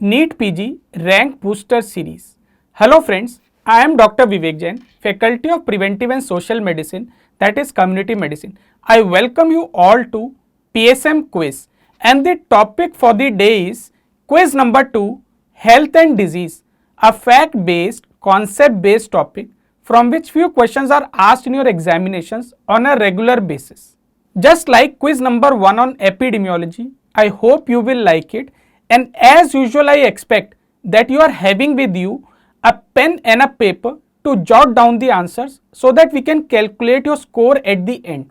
NEET PG Rank Booster Series. Hello friends, I am Dr. Vivek Jain, Faculty of Preventive and Social Medicine, that is Community Medicine. I welcome you all to PSM quiz, and the topic for the day is quiz number 2, Health and Disease, a fact based, concept based topic from which few questions are asked in your examinations on a regular basis. Just like quiz number 1 on epidemiology, I hope you will like it, and as usual I expect that you are having with you a pen and a paper to jot down the answers so that we can calculate your score at the end.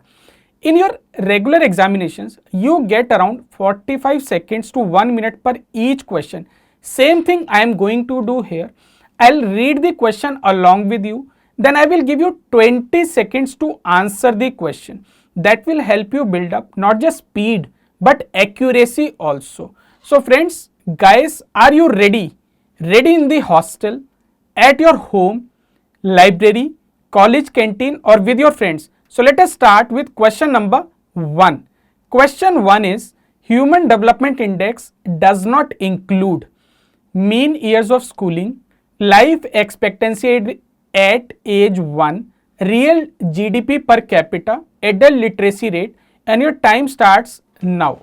In your regular examinations, you get around 45 seconds to 1 minute per each question. Same thing I am going to do here. I'll read the question along with you, then I will give you 20 seconds to answer the question. That will help you build up not just speed but accuracy also. So friends, guys, are you ready? Ready in the hostel, at your home, library, college canteen or with your friends? So let us start with question number 1. Question 1 is, Human Development Index does not include mean years of schooling, life expectancy at age 1, real GDP per capita, adult literacy rate, and your time starts now.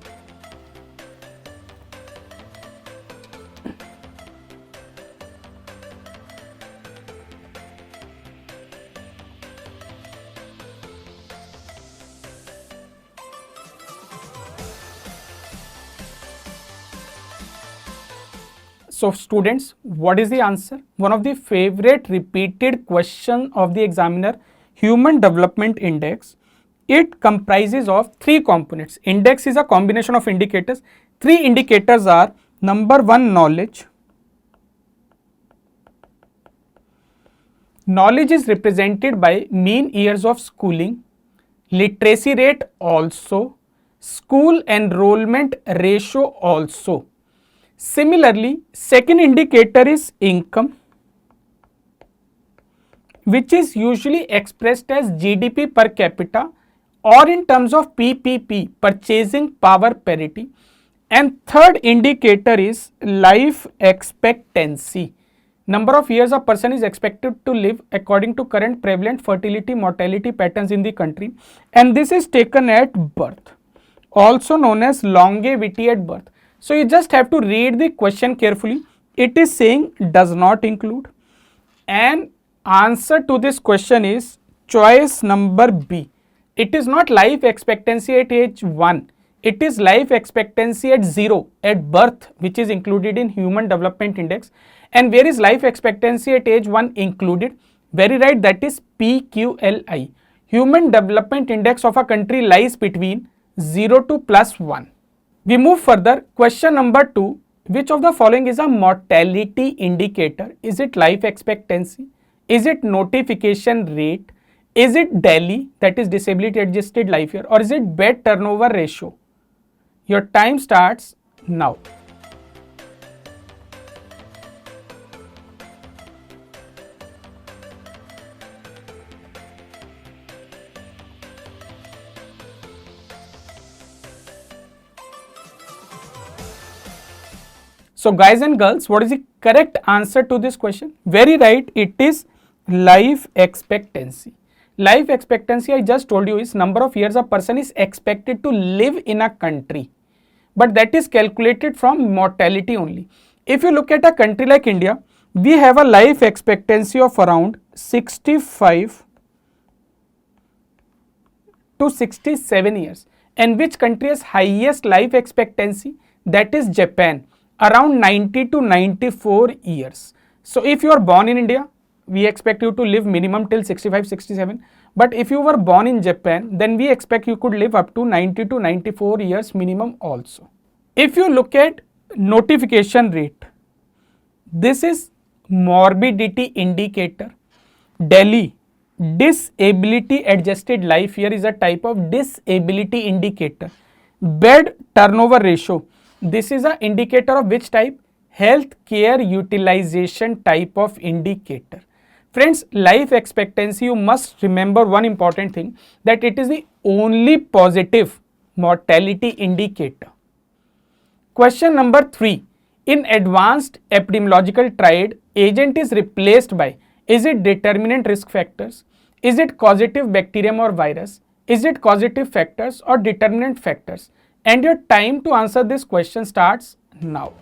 So students, what is the answer? One of the favorite repeated question of the examiner, Human Development Index. It comprises of 3 components. Index is a combination of indicators. 3 indicators are number 1, knowledge. Knowledge is represented by mean years of schooling, literacy rate also, school enrollment ratio also. Similarly, second indicator is income, which is usually expressed as GDP per capita or in terms of PPP, purchasing power parity. And third indicator is life expectancy. Number of years a person is expected to live according to current prevalent fertility mortality patterns in the country, and this is taken at birth, also known as longevity at birth. So you just have to read the question carefully. It is saying does not include, and answer to this question is choice number B. It is not life expectancy at age 1. It is life expectancy at 0 at birth, which is included in Human Development Index. And where is life expectancy at age 1 included? Very right, that is PQLI. Human Development Index of a country lies between 0 to +1. We move further. Question number 2. Which of the following is a mortality indicator? Is it life expectancy? Is it notification rate? Is it DALY, that is disability adjusted life year, or is it bed turnover ratio? Your time starts now. So guys and girls, what is the correct answer to this question? Very right, it is life expectancy. Life expectancy, I just told you, is number of years a person is expected to live in a country, but that is calculated from mortality only. If you look at a country like India, we have a life expectancy of around 65 to 67 years. And which country has highest life expectancy? That is Japan, around 90 to 94 years. So if you are born in India, we expect you to live minimum till 65, 67. But if you were born in Japan, then we expect you could live up to 90 to 94 years minimum also. If you look at notification rate, this is morbidity indicator. DALY, disability adjusted life year, is a type of disability indicator. Bed turnover ratio, this is an indicator of which type? Health care utilization type of indicator. Friends, life expectancy, you must remember one important thing, that it is the only positive mortality indicator. Question number 3. In advanced epidemiological triad, agent is replaced by, is it determinant risk factors? Is it causative bacterium or virus? Is it causative factors or determinant factors? And your time to answer this question starts now.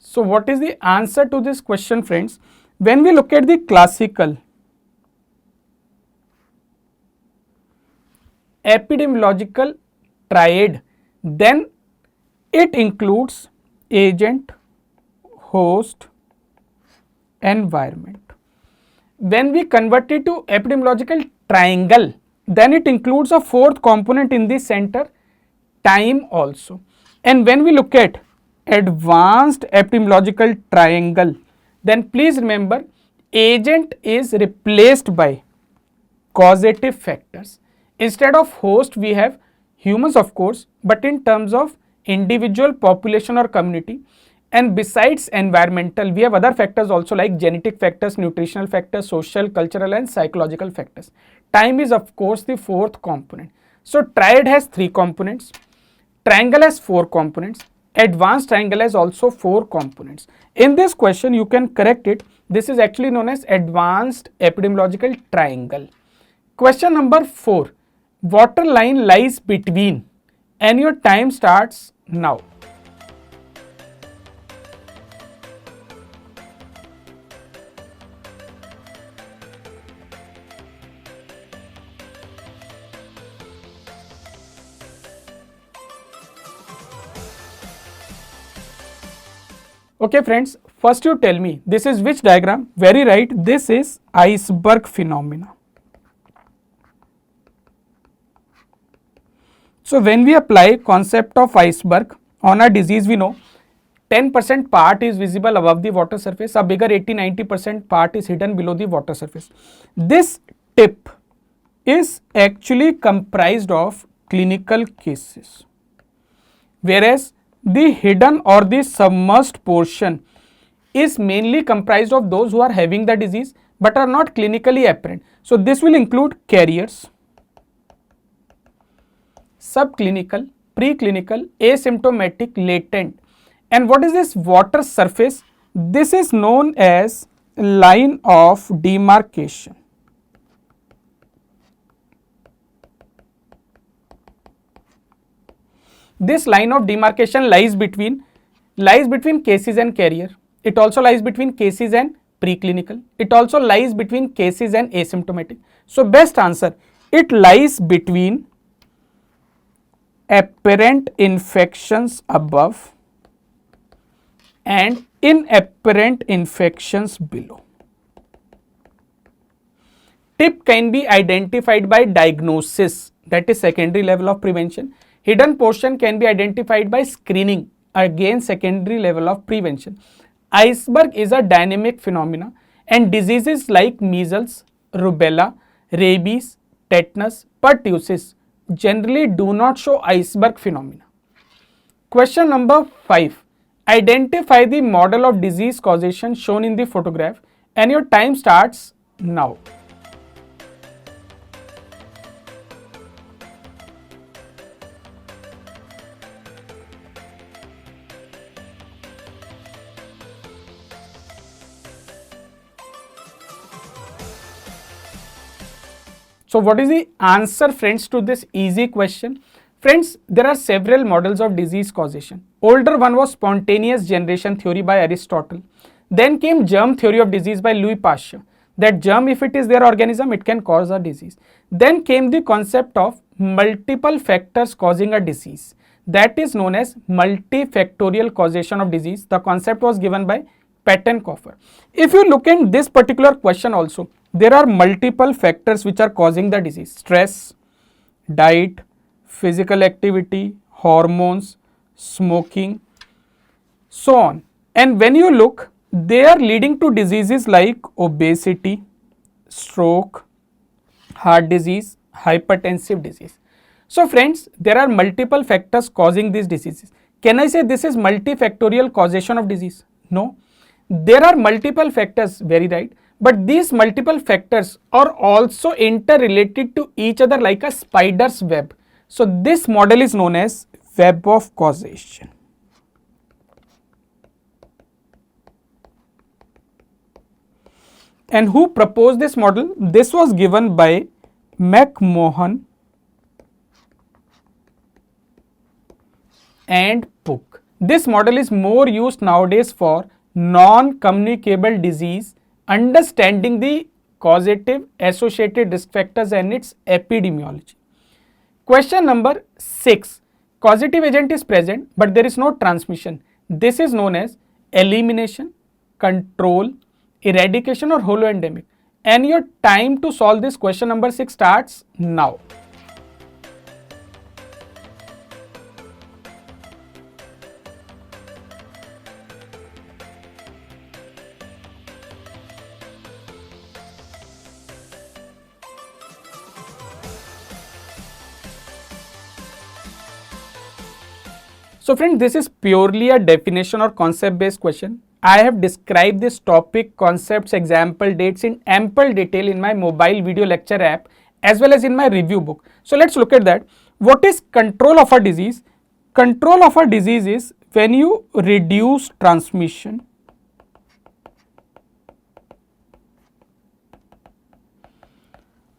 So what is the answer to this question, friends? When we look at the classical epidemiological triad, then it includes agent, host, environment. When we convert it to epidemiological triangle, then it includes a fourth component in the center, time also. And when we look at advanced epidemiological triangle, then please remember agent is replaced by causative factors. Instead of host we have humans of course, but in terms of individual, population or community. And besides environmental, we have other factors also like genetic factors, nutritional factors, social, cultural and psychological factors. Time is of course the fourth component. So triad has 3 components, triangle has 4 components, advanced triangle has also 4 components. In this question you can correct it. This is actually known as advanced epidemiological triangle. Question number 4. Water line lies between, and your time starts now. Okay friends, first you tell me this is which diagram? Very right, this is iceberg phenomena. So when we apply concept of iceberg on a disease, we know 10% part is visible above the water surface, a bigger 80-90% part is hidden below the water surface. This tip is actually comprised of clinical cases, whereas the hidden or the submerged portion is mainly comprised of those who are having the disease but are not clinically apparent. So this will include carriers, subclinical, preclinical, asymptomatic, latent. And what is this water surface? This is known as line of demarcation. This line of demarcation lies between cases and carrier. It also lies between cases and preclinical. It also lies between cases and asymptomatic. So best answer, it lies between apparent infections above and inapparent infections below. Tip can be identified by diagnosis, that is secondary level of prevention. Hidden portion can be identified by screening, again secondary level of prevention. Iceberg is a dynamic phenomena and diseases like measles, rubella, rabies, tetanus, pertussis generally do not show iceberg phenomena. Question number 5. Identify the model of disease causation shown in the photograph, and your time starts now. So what is the answer friends to this easy question? Friends, there are several models of disease causation. Older one was spontaneous generation theory by Aristotle. Then came germ theory of disease by Louis Pasteur. That germ, if it is their organism, it can cause a disease. Then came the concept of multiple factors causing a disease. That is known as multifactorial causation of disease. The concept was given by Pettenkofer. If you look in this particular question also, there are multiple factors which are causing the disease: stress, diet, physical activity, hormones, smoking, so on. And when you look, they are leading to diseases like obesity, stroke, heart disease, hypertensive disease. So friends, there are multiple factors causing these diseases. Can I say this is multifactorial causation of disease? No. There are multiple factors, very right. But these multiple factors are also interrelated to each other like a spider's web. So this model is known as web of causation. And who proposed this model? This was given by McMahon and Pook. This model is more used nowadays for non-communicable disease, understanding the causative associated risk factors and its epidemiology. Question number 6. Causative agent is present but there is no transmission. This is known as elimination, control, eradication or holoendemic. And your time to solve this question number 6 starts now. So friend, this is purely a definition or concept based question. I have described this topic, concepts, example, dates in ample detail in my mobile video lecture app as well as in my review book. So let's look at that. What is control of a disease? Control of a disease is when you reduce transmission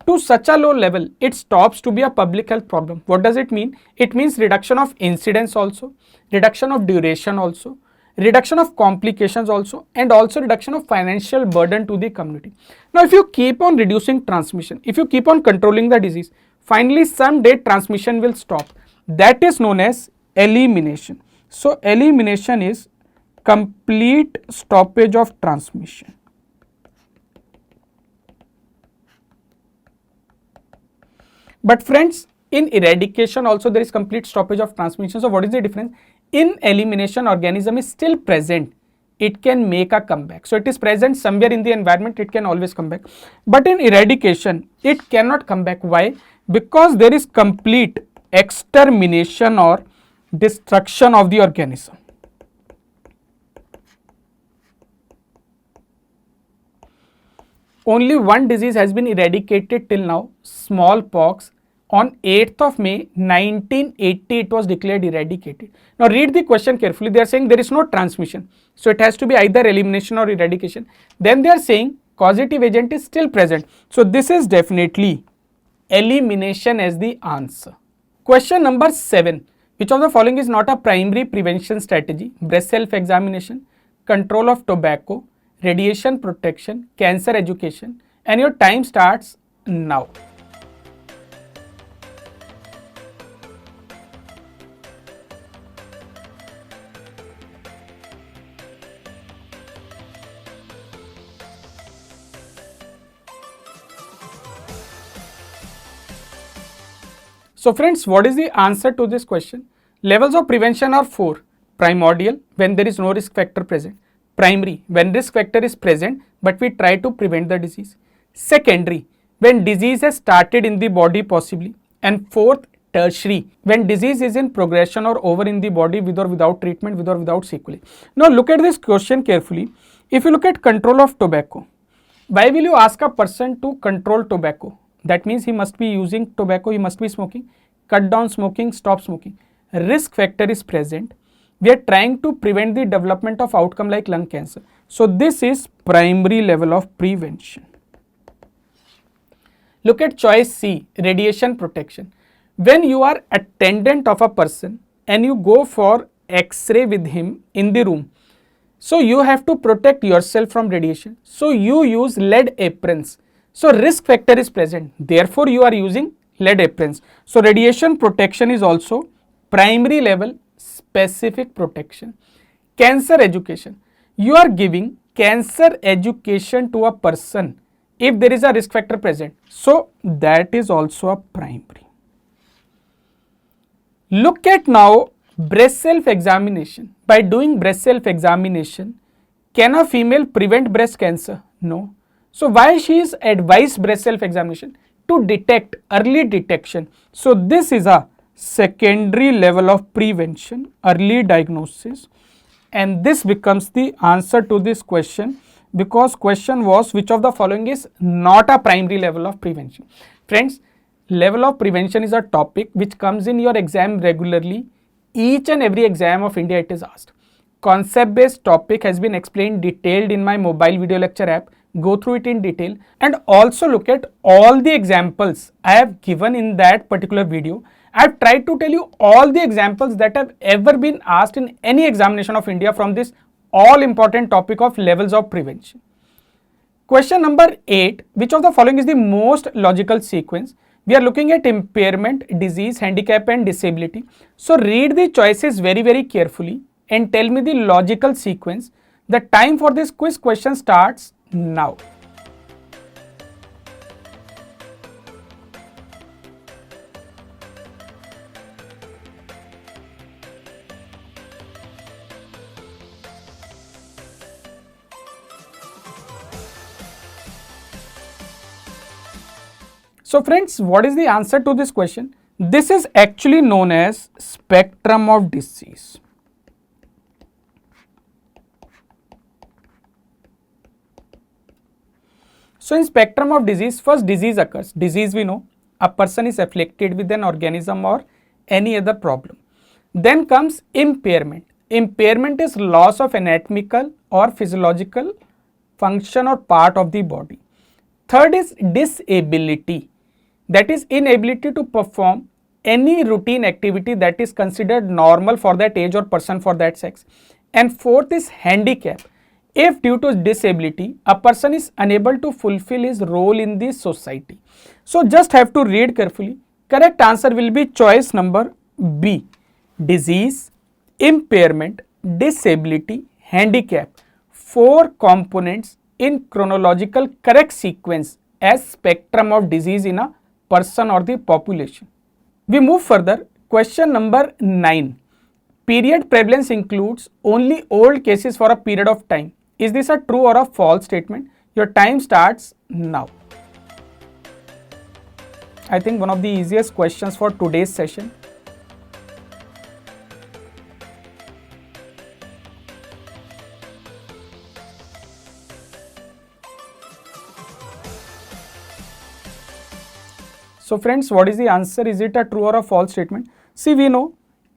to such a low level, it stops to be a public health problem. What does it mean? It means reduction of incidence also, reduction of duration also, reduction of complications also, and also reduction of financial burden to the community. Now, if you keep on reducing transmission, if you keep on controlling the disease, finally someday transmission will stop. That is known as elimination. So, elimination is complete stoppage of transmission. But friends, in eradication also there is complete stoppage of transmission. So what is the difference? In elimination, organism is still present. It can make a comeback. So it is present somewhere in the environment, it can always come back. But in eradication, it cannot come back. Why? Because there is complete extermination or destruction of the organism. Only one disease has been eradicated till now, smallpox. On 8th of May 1980, it was declared eradicated. Now read the question carefully. They are saying there is no transmission. So it has to be either elimination or eradication. Then they are saying causative agent is still present. So this is definitely elimination as the answer. Question number 7. Which of the following is not a primary prevention strategy? Breast self-examination, control of tobacco, radiation protection, cancer education, and your time starts now. So friends, what is the answer to this question? Levels of prevention are 4. Primordial, when there is no risk factor present. Primary, when risk factor is present but we try to prevent the disease. Secondary, when disease has started in the body possibly. And fourth, tertiary, when disease is in progression or over in the body with or without treatment, with or without sequelae. Now look at this question carefully. If you look at control of tobacco, why will you ask a person to control tobacco? That means he must be using tobacco, he must be smoking. Cut down smoking, stop smoking. Risk factor is present. We are trying to prevent the development of outcome like lung cancer. So this is primary level of prevention. Look at choice C, radiation protection. When you are attendant of a person and you go for X-ray with him in the room, so you have to protect yourself from radiation. So you use lead aprons. So risk factor is present. Therefore you are using lead aprons. So radiation protection is also primary level specific protection. Cancer education. You are giving cancer education to a person if there is a risk factor present. So that is also a primary. Look at now breast self-examination. By doing breast self-examination, can a female prevent breast cancer? No. So why she is advised breast self-examination? To detect, early detection. So this is a secondary level of prevention, early diagnosis, and this becomes the answer to this question, because question was which of the following is not a primary level of prevention. Friends, level of prevention is a topic which comes in your exam regularly. Each and every exam of India it is asked. Concept based topic has been explained detailed in my mobile video lecture app. Go through it in detail and also look at all the examples I have given in that particular video. I have tried to tell you all the examples that have ever been asked in any examination of India from this all important topic of levels of prevention. Question number 8, which of the following is the most logical sequence? We are looking at impairment, disease, handicap and disability. So read the choices very carefully and tell me the logical sequence. The time for this quiz question starts now. So friends, what is the answer to this question? This is actually known as spectrum of disease. So in spectrum of disease, first disease occurs. Disease we know, a person is afflicted with an organism or any other problem. Then comes impairment. Impairment is loss of anatomical or physiological function or part of the body. Third is disability. That is inability to perform any routine activity that is considered normal for that age or person for that sex. And fourth is handicap. If due to disability, a person is unable to fulfill his role in the society. So just have to read carefully. Correct answer will be choice number B. Disease, impairment, disability, handicap. 4 components in chronological correct sequence as spectrum of disease in a person or the population. We move further. Question number 9. Period prevalence includes only old cases for a period of time. Is this a true or a false statement? Your time starts now. I think one of the easiest questions for today's session. So friends, what is the answer? Is it a true or a false statement? See, we know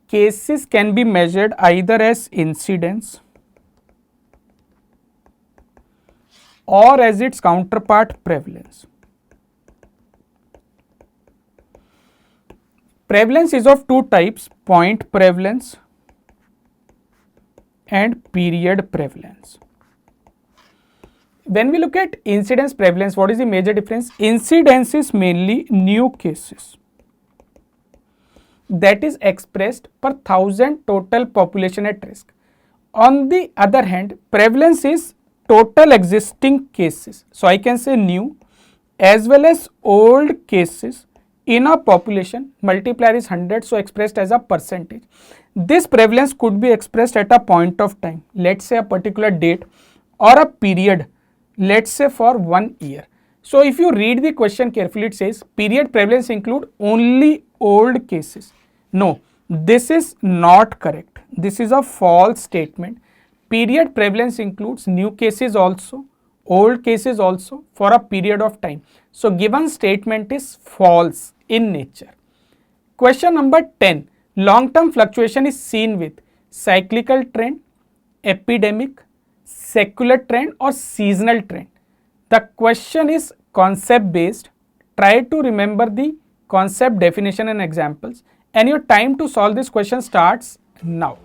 cases can be measured either as incidence or as its counterpart prevalence. Prevalence is of two types, point prevalence and period prevalence. When we look at incidence prevalence, what is the major difference? Incidence is mainly new cases that is expressed per 1000 total population at risk. On the other hand, prevalence is total existing cases. So I can say new as well as old cases in a population. Multiplier is 100, so expressed as a percentage. This prevalence could be expressed at a point of time, let's say a particular date, or a period, let's say for 1 year. So if you read the question carefully, it says period prevalence include only old cases. No, this is not correct. This is a false statement. Period prevalence includes new cases also, old cases also for a period of time. So given statement is false in nature. Question number 10. Long-term fluctuation is seen with cyclical trend, epidemic, secular trend or seasonal trend. The question is concept based. Try to remember the concept, definition and examples, and your time to solve this question starts now.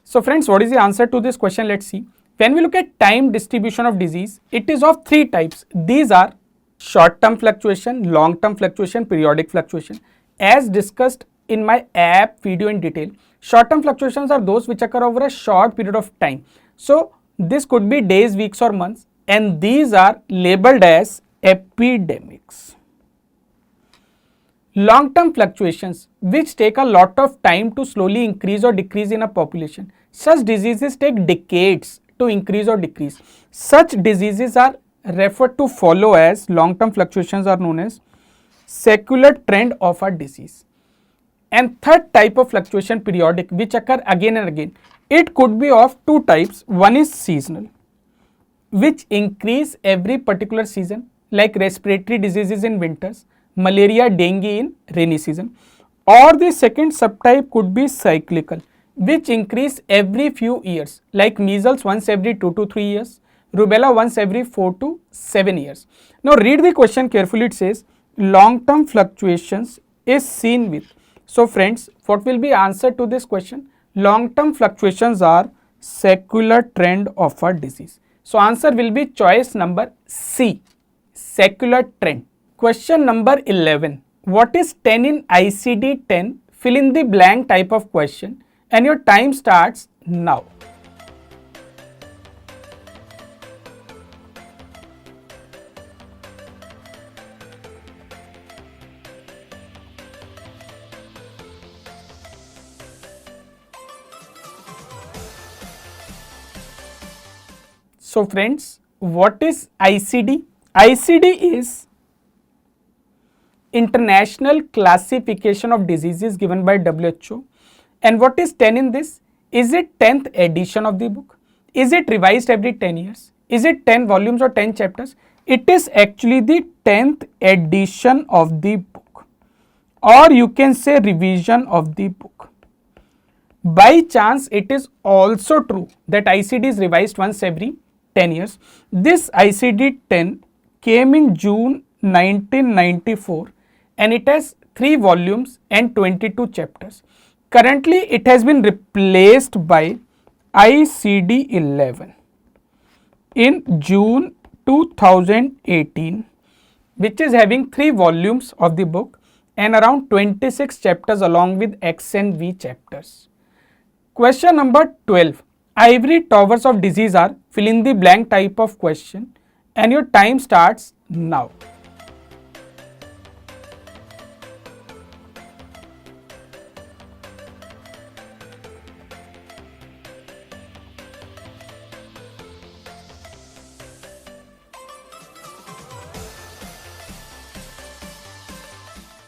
So friends, what is the answer to this question? Let's see. When we look at time distribution of disease, it is of 3 types. These are short-term fluctuation, long-term fluctuation, periodic fluctuation. As discussed in my app video in detail, short-term fluctuations are those which occur over a short period of time. So this could be days, weeks or months, and these are labeled as epidemics. long term fluctuations which take a lot of time to slowly increase or decrease in a population. Such diseases take decades to increase or decrease. Such diseases are referred to follow as long term fluctuations are known as secular trend of a disease. And third type of fluctuation, periodic, which occur again and again. It could be of two types. One is seasonal, which increase every particular season, like respiratory diseases in winters, malaria, dengue in rainy season. Or the second subtype could be cyclical, which increase every few years, like measles once every 2 to 3 years, rubella once every 4 to 7 years. Now read the question carefully. It says long term fluctuations is seen with. So friends, what will be answer to this question? Long term fluctuations are secular trend of a disease. So answer will be choice number C, secular trend. Question number 11. What is 10 in ICD-10? Fill in the blank type of question and your time starts now. So friends, what is ICD? ICD is International Classification of Diseases given by WHO. And what is 10 in this? Is it 10th edition of the book? Is it revised every 10 years? Is it 10 volumes or 10 chapters? It is actually the 10th edition of the book, or you can say revision of the book. By chance, it is also true that ICD is revised once every 10 years. This ICD-10 came in June 1994 and it has 3 volumes and 22 chapters. Currently, it has been replaced by ICD-11 in June 2018, which is having 3 volumes of the book and around 26 chapters along with X and V chapters. Question number 12. Ivory towers of disease are, fill in the blank type of question and your time starts now.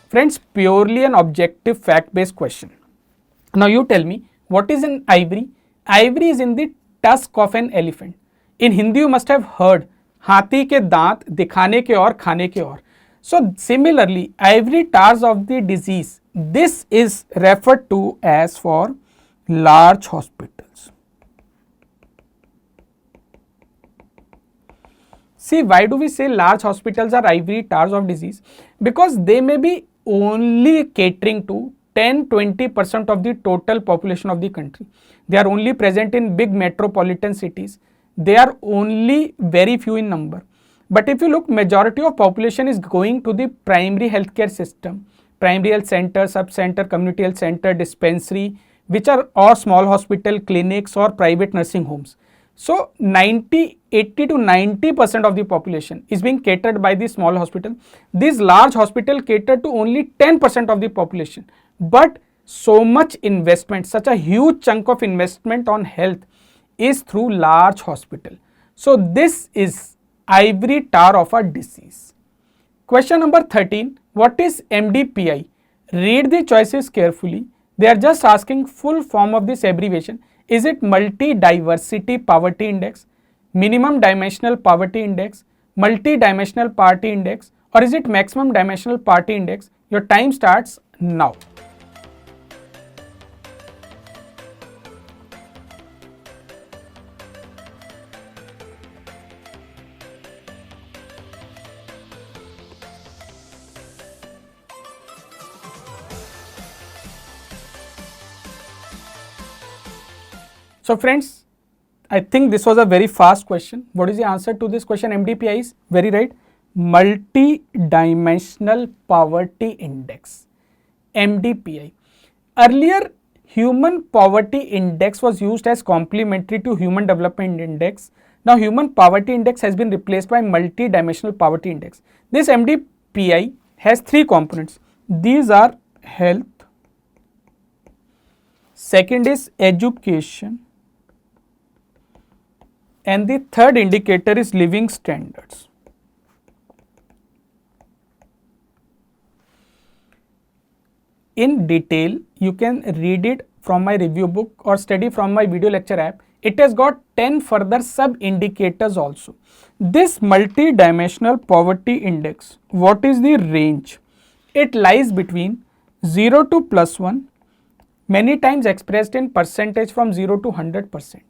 Friends, purely an objective fact based question. Now you tell me, what is an ivory? Ivory is in the tusk of an elephant. In Hindi you must have heard हाथी के दांत दिखाने के और खाने के और. So similarly, ivory towers of the disease, this is referred to as for large hospitals. See, why do we say large hospitals are ivory towers of disease? Because they may be only catering to 10-20% of the total population of the country. They are only present in big metropolitan cities. They are only very few in number. But if you look, majority of population is going to the primary healthcare system, primary health center, sub-center, community health center, dispensary, which are or small hospital, clinics or private nursing homes. So 80 to 90% of the population is being catered by the small hospital. These large hospital cater to only 10% of the population. But so much investment, such a huge chunk of investment on health is through large hospital. So this is ivory tower of a disease. Question number 13. What is MDPI? Read the choices carefully. They are just asking full form of this abbreviation. Is it multi-diversity poverty index, minimum dimensional poverty index, multi-dimensional poverty index, or is it maximum dimensional poverty index? Your time starts now. So friends, I think this was a very fast question. What is the answer to this question? MDPI is very right. Multi-dimensional poverty index, MDPI. Earlier, human poverty index was used as complementary to human development index. Now, human poverty index has been replaced by multi-dimensional poverty index. This MDPI has 3 components. These are health. Second is education. And the third indicator is living standards. In detail, you can read it from my review book or study from my video lecture app. It has got 10 further sub indicators also. This multi-dimensional poverty index, what is the range? It lies between 0 to +1, many times expressed in percentage from 0 to 100%.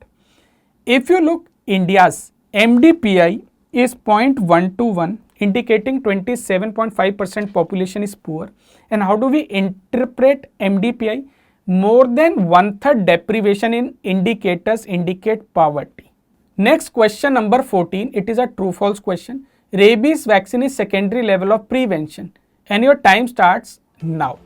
If you look India's MDPI is 0.121, indicating 27.5% population is poor. And how do we interpret MDPI? More than 1/3 deprivation in indicators indicate poverty. Next question number 14, it is a true false question. Rabies vaccine is secondary level of prevention, and your time starts now.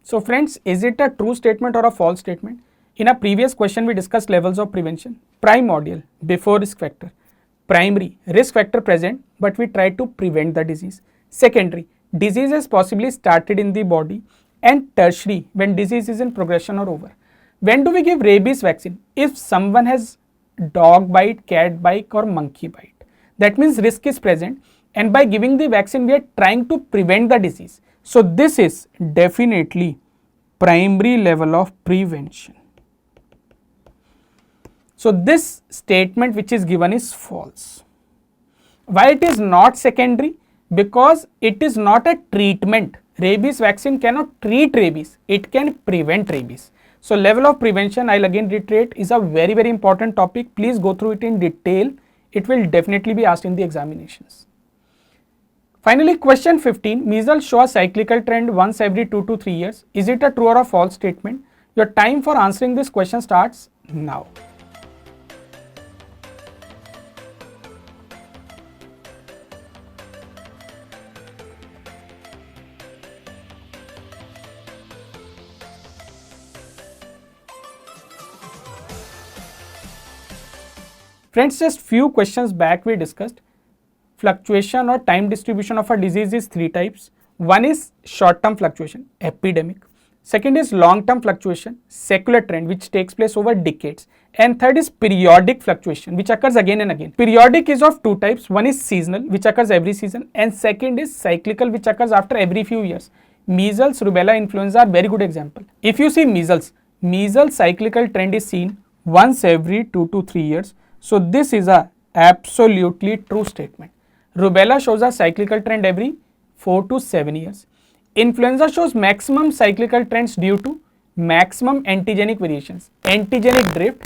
So friends, is it a true statement or a false statement? In a previous question, we discussed levels of prevention. Primordial, before risk factor. Primary, risk factor present, but we try to prevent the disease. Secondary, disease is possibly started in the body. And tertiary, when disease is in progression or over. When do we give rabies vaccine? If someone has dog bite, cat bite or monkey bite. That means risk is present, and by giving the vaccine, we are trying to prevent the disease. So this is definitely primary level of prevention. So this statement which is given is false. Why it is not secondary? Because it is not a treatment. Rabies vaccine cannot treat rabies, it can prevent rabies. So level of prevention, I'll again reiterate, is a very important topic. Please go through it in detail. It will definitely be asked in the examinations. Finally, question 15, measles show a cyclical trend once every 2 to 3 years. Is it a true or a false statement? Your time for answering this question starts now. Friends, just few questions back we discussed fluctuation or time distribution of a disease is 3 types. One is short term fluctuation, epidemic. Second is long term fluctuation, secular trend which takes place over decades. And third is periodic fluctuation which occurs again and again. Periodic is of 2 types. One is seasonal which occurs every season, and second is cyclical which occurs after every few years. Measles, rubella, influenza are very good example. If you see measles cyclical trend is seen once every 2 to 3 years. So this is a absolutely true statement. Rubella shows a cyclical trend every 4 to 7 years. Influenza shows maximum cyclical trends due to maximum antigenic variations, antigenic drift,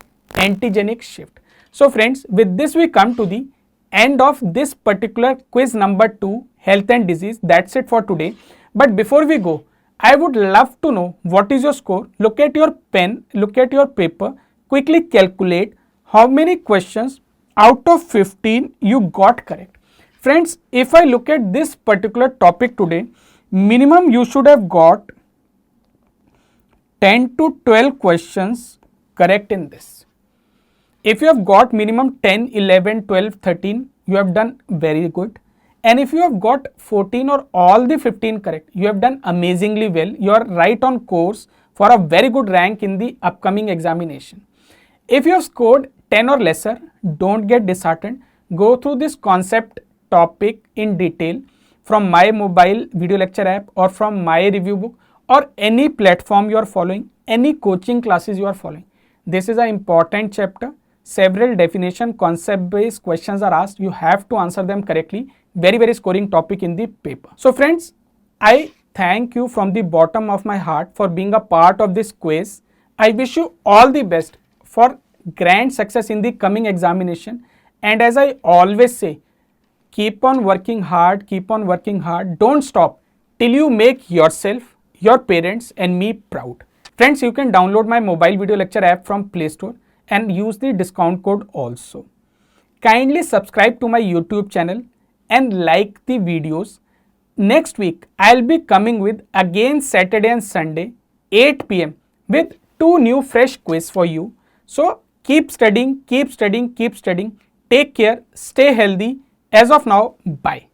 antigenic shift. So friends, with this we come to the end of this particular quiz number 2, health and disease. That's it for today. But before we go, I would love to know what is your score. Look at your pen, look at your paper, quickly calculate how many questions out of 15 you got correct. Friends, if I look at this particular topic today, minimum you should have got 10 to 12 questions correct in this. If you have got minimum 10, 11, 12, 13, you have done very good. And if you have got 14 or all the 15 correct, you have done amazingly well. You are right on course for a very good rank in the upcoming examination. If you have scored 10 or lesser, don't get disheartened. Go through this concept topic in detail from my mobile video lecture app or from my review book or any platform you are following, any coaching classes you are following. This is an important chapter. Several definition concept based questions are asked. You have to answer them correctly. Very scoring topic in the paper. So friends, I thank you from the bottom of my heart for being a part of this quiz. I wish you all the best for grand success in the coming examination. And as I always say, keep on working hard, don't stop till you make yourself, your parents and me proud. Friends, you can download my mobile video lecture app from Play Store and use the discount code also. Kindly subscribe to my YouTube channel and like the videos. next week I'll be coming with again Saturday and Sunday 8 p.m. with two new fresh quiz for you. So keep studying, keep studying, keep studying. Take care, stay healthy. As of now, bye.